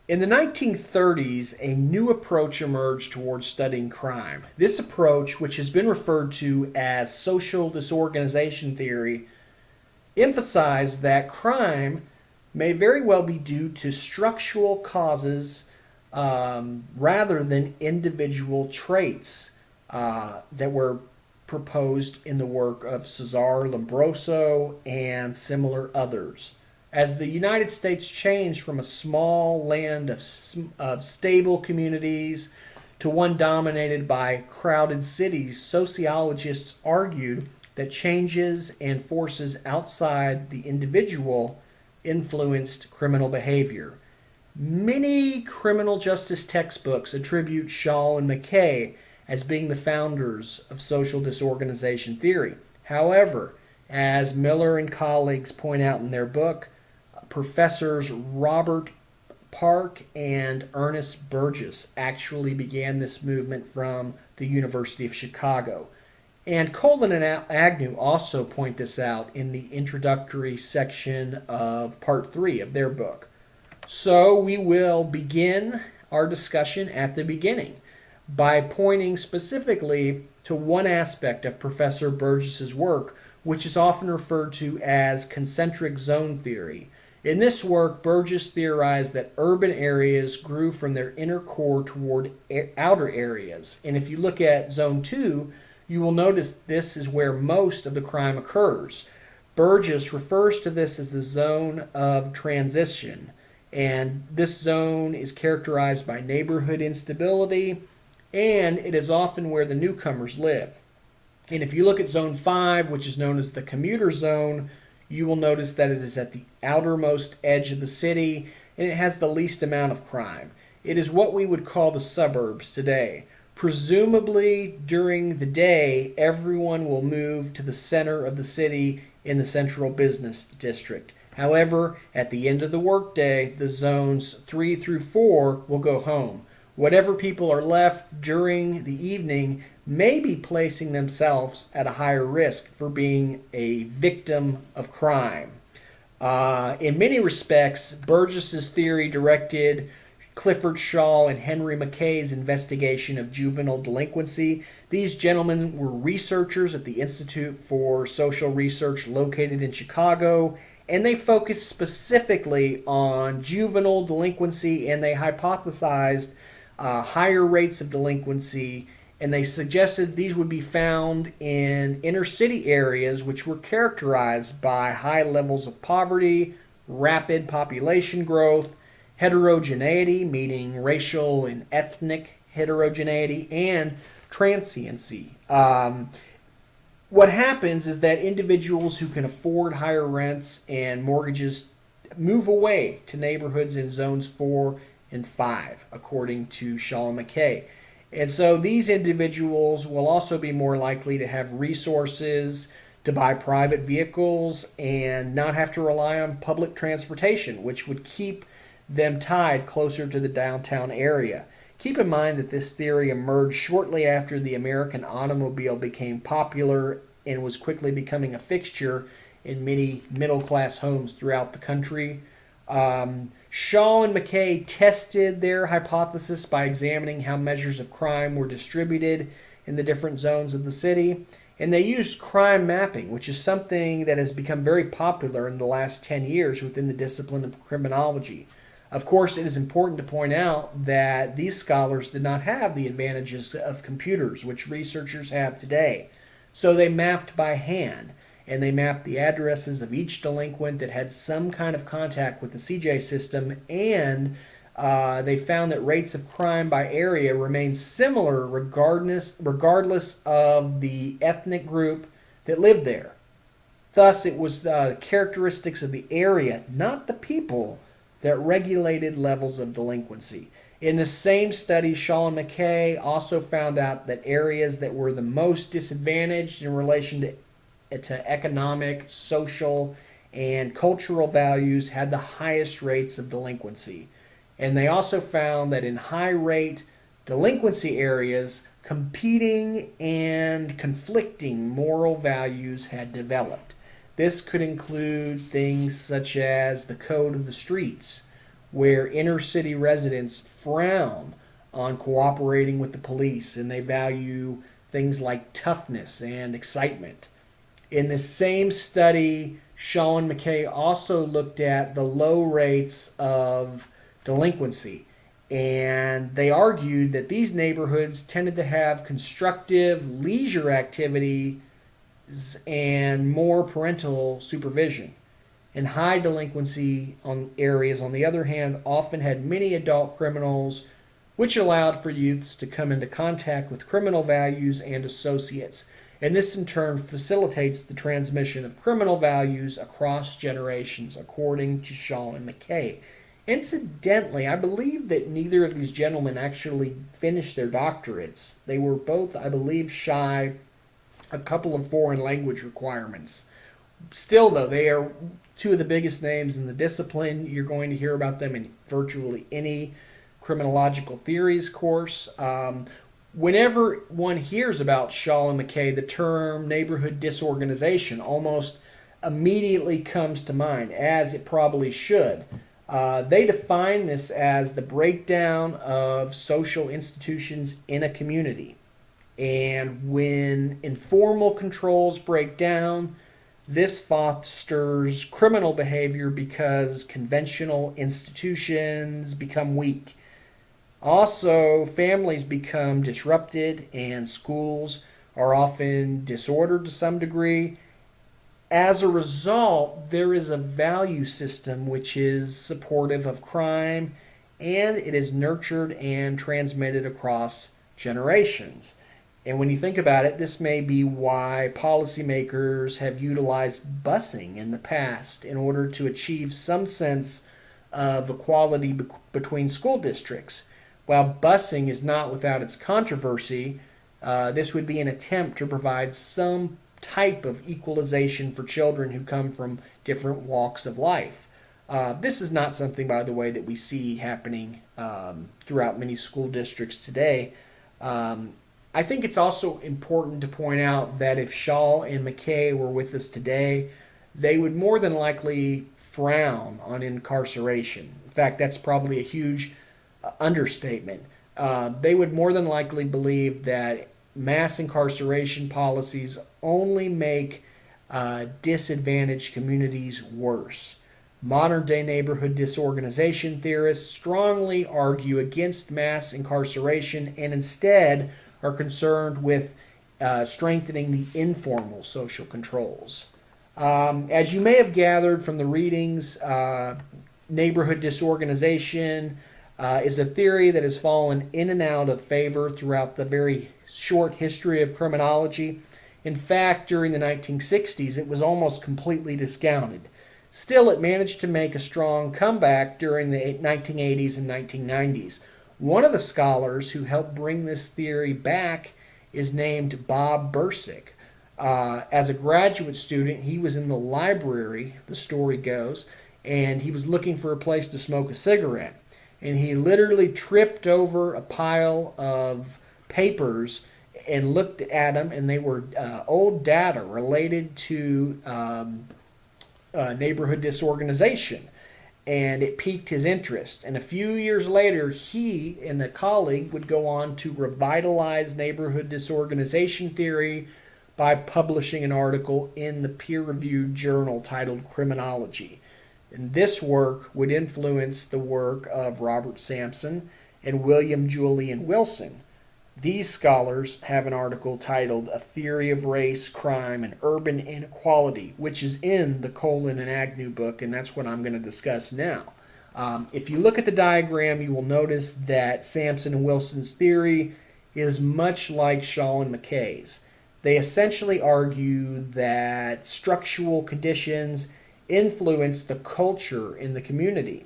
In the 1930s, a new approach emerged towards studying crime. This approach, which has been referred to as social disorganization theory, emphasized that crime may very well be due to structural causes rather than individual traits that were proposed in the work of Cesare Lombroso and similar others. As the United States changed from a small land of stable communities to one dominated by crowded cities, sociologists argued that changes and forces outside the individual influenced criminal behavior. Many criminal justice textbooks attribute Shaw and McKay as being the founders of social disorganization theory. However, as Miller and colleagues point out in their book, Professors Robert Park and Ernest Burgess actually began this movement from the University of Chicago. And Colin and Agnew also point this out in the introductory section of part 3 of their book. So we will begin our discussion at the beginning by pointing specifically to one aspect of Professor Burgess's work, which is often referred to as concentric zone theory. In this work, Burgess theorized that urban areas grew from their inner core toward outer areas. And if you look at Zone 2, you will notice this is where most of the crime occurs. Burgess refers to this as the zone of transition. And this zone is characterized by neighborhood instability, and it is often where the newcomers live. And if you look at Zone 5, which is known as the commuter zone, you will notice that it is at the outermost edge of the city, and it has the least amount of crime. It is what we would call the suburbs today. Presumably, during the day, everyone will move to the center of the city in the central business district. However, at the end of the workday, the zones 3 through 4 will go home. Whatever people are left during the evening may be placing themselves at a higher risk for being a victim of crime. In many respects, Burgess's theory directed Clifford Shaw and Henry McKay's investigation of juvenile delinquency. These gentlemen were researchers at the Institute for Social Research located in Chicago, and they focused specifically on juvenile delinquency, and they hypothesized higher rates of delinquency, and they suggested these would be found in inner city areas which were characterized by high levels of poverty, rapid population growth, heterogeneity, meaning racial and ethnic heterogeneity, and transiency. What happens is that individuals who can afford higher rents and mortgages move away to neighborhoods in zones 4 and 5, according to Shaw and McKay. And so these individuals will also be more likely to have resources to buy private vehicles and not have to rely on public transportation, which would keep them tied closer to the downtown area. Keep in mind that this theory emerged shortly after the American automobile became popular and was quickly becoming a fixture in many middle-class homes throughout the country. Shaw and McKay tested their hypothesis by examining how measures of crime were distributed in the different zones of the city, and they used crime mapping, which is something that has become very popular in the last 10 years within the discipline of criminology. Of course, it is important to point out that these scholars did not have the advantages of computers, which researchers have today. So they mapped by hand, and they mapped the addresses of each delinquent that had some kind of contact with the CJ system, and they found that rates of crime by area remained similar regardless of the ethnic group that lived there. Thus, it was the characteristics of the area, not the people, that regulated levels of delinquency. In the same study, Shaw and McKay also found out that areas that were the most disadvantaged in relation to economic, social, and cultural values had the highest rates of delinquency. And they also found that in high-rate delinquency areas, competing and conflicting moral values had developed. This could include things such as the code of the streets, where inner city residents frown on cooperating with the police and they value things like toughness and excitement. In the same study, Shaw and McKay also looked at the low rates of delinquency, and they argued that these neighborhoods tended to have constructive leisure activities and more parental supervision. And high delinquency areas, on the other hand, often had many adult criminals, which allowed for youths to come into contact with criminal values and associates. And this in turn facilitates the transmission of criminal values across generations, according to Shaw and McKay. Incidentally, I believe that neither of these gentlemen actually finished their doctorates. They were both, I believe, shy a couple of foreign language requirements. Still, though, they are two of the biggest names in the discipline. You're going to hear about them in virtually any criminological theories course. Whenever one hears about Shaw and McKay, the term neighborhood disorganization almost immediately comes to mind, as it probably should. They define this as the breakdown of social institutions in a community. And when informal controls break down, this fosters criminal behavior because conventional institutions become weak. Also, families become disrupted and schools are often disordered to some degree. As a result, there is a value system which is supportive of crime, and it is nurtured and transmitted across generations. And when you think about it, this may be why policymakers have utilized busing in the past in order to achieve some sense of equality between school districts. While busing is not without its controversy, this would be an attempt to provide some type of equalization for children who come from different walks of life. This is not something, by the way, that we see happening throughout many school districts today. I think it's also important to point out that if Shaw and McKay were with us today, they would more than likely frown on incarceration. In fact, that's probably a huge understatement. They would more than likely believe that mass incarceration policies only make disadvantaged communities worse. Modern-day neighborhood disorganization theorists strongly argue against mass incarceration and instead are concerned with strengthening the informal social controls. As you may have gathered from the readings, neighborhood disorganization is a theory that has fallen in and out of favor throughout the very short history of criminology. In fact, during the 1960s, it was almost completely discounted. Still, it managed to make a strong comeback during the 1980s and 1990s. One of the scholars who helped bring this theory back is named Bob Bursick. As a graduate student, he was in the library, the story goes, and he was looking for a place to smoke a cigarette. And he literally tripped over a pile of papers and looked at them, and they were old data related to neighborhood disorganization. And it piqued his interest. And a few years later, he and a colleague would go on to revitalize neighborhood disorganization theory by publishing an article in the peer-reviewed journal titled Criminology. And this work would influence the work of Robert Sampson and William Julian Wilson. These scholars have an article titled A Theory of Race, Crime, and Urban Inequality, which is in the Colin and Agnew book, and that's what I'm going to discuss now. If you look at the diagram, you will notice that Sampson and Wilson's theory is much like Shaw and McKay's. They essentially argue that structural conditions influence the culture in the community.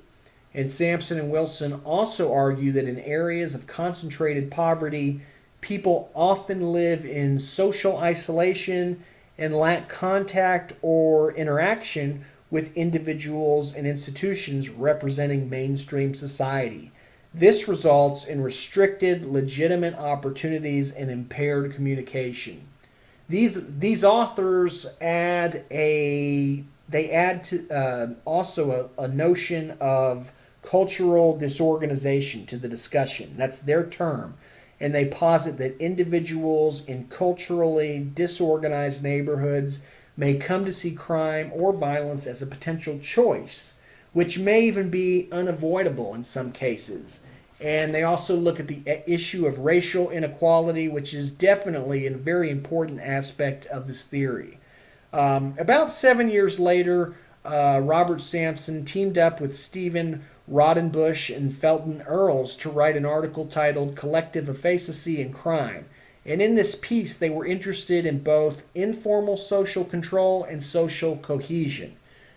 And Sampson and Wilson also argue that in areas of concentrated poverty, people often live in social isolation and lack contact or interaction with individuals and institutions representing mainstream society. This results in restricted, legitimate opportunities and impaired communication. These authors add also a notion of cultural disorganization to the discussion. That's their term. And they posit that individuals in culturally disorganized neighborhoods may come to see crime or violence as a potential choice, which may even be unavoidable in some cases. And they also look at the issue of racial inequality, which is definitely a very important aspect of this theory. About 7 years later, Robert Sampson teamed up with Stephen Rodenbush and Felton Earls to write an article titled Collective Aphasia and Crime. And in this piece, they were interested in both informal social control and social cohesion.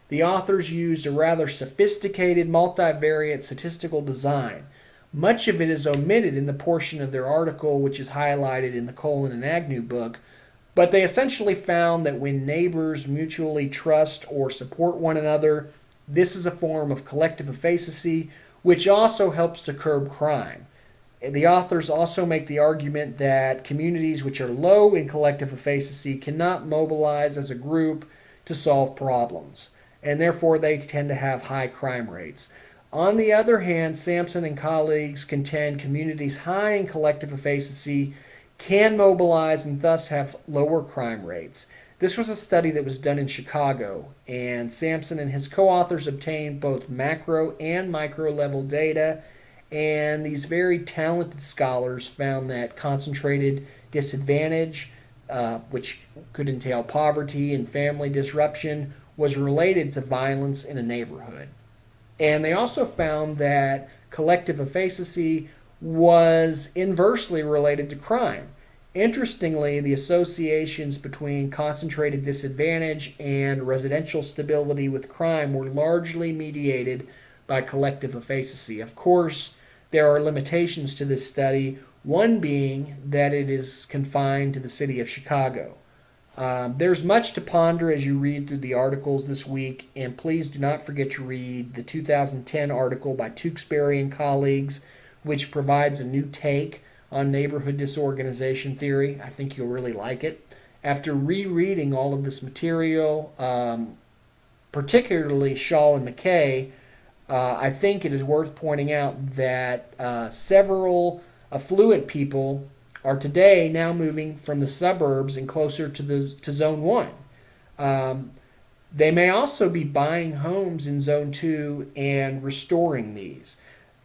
The authors used a rather sophisticated multivariate statistical design. Much of it is omitted in the portion of their article which is highlighted in the Colon and Agnew book, but they essentially found that when neighbors mutually trust or support one another, this is a form of collective aphasia, which also helps to curb crime. The authors also make the argument that communities which are low in collective aphasia cannot mobilize as a group to solve problems, and therefore they tend to have high crime rates. On the other hand, Sampson and colleagues contend communities high in collective aphasia can mobilize and thus have lower crime rates. This was a study that was done in Chicago, and Sampson and his co-authors obtained both macro and micro level data, and these very talented scholars found that concentrated disadvantage, which could entail poverty and family disruption, was related to violence in a neighborhood. And they also found that collective aphasia was inversely related to crime. Interestingly, the associations between concentrated disadvantage and residential stability with crime were largely mediated by collective aphasia. Of course, there are limitations to this study, one being that it is confined to the city of Chicago. There's much to ponder as you read through the articles this week, and please do not forget to read the 2010 article by Tewksbury and colleagues, which provides a new take on neighborhood disorganization theory. I think you'll really like it. After rereading all of this material, particularly Shaw and McKay, I think it is worth pointing out that several affluent people are today now moving from the suburbs and closer to Zone 1. They may also be buying homes in Zone 2 and restoring these.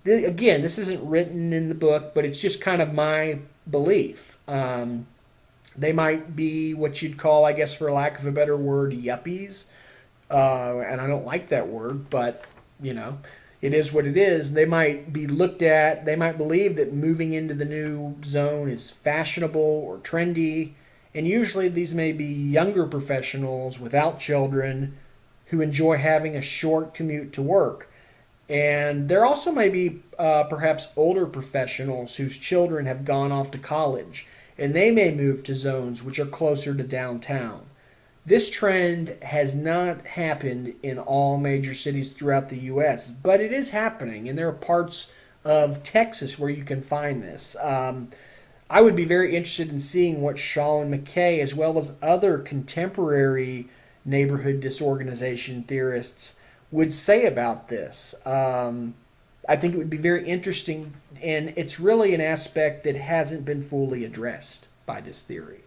Again, this isn't written in the book, but it's just kind of my belief. They might be what you'd call, I guess for lack of a better word, yuppies. And I don't like that word, but, you know, it is what it is. They might be looked at, they might believe that moving into the new zone is fashionable or trendy. And usually these may be younger professionals without children who enjoy having a short commute to work. And there also may be perhaps older professionals whose children have gone off to college, and they may move to zones which are closer to downtown. This trend has not happened in all major cities throughout the U.S., but it is happening, and there are parts of Texas where you can find this. I would be very interested in seeing what Shaw and McKay, as well as other contemporary neighborhood disorganization theorists, would say about this. I think it would be very interesting, and it's really an aspect that hasn't been fully addressed by this theory.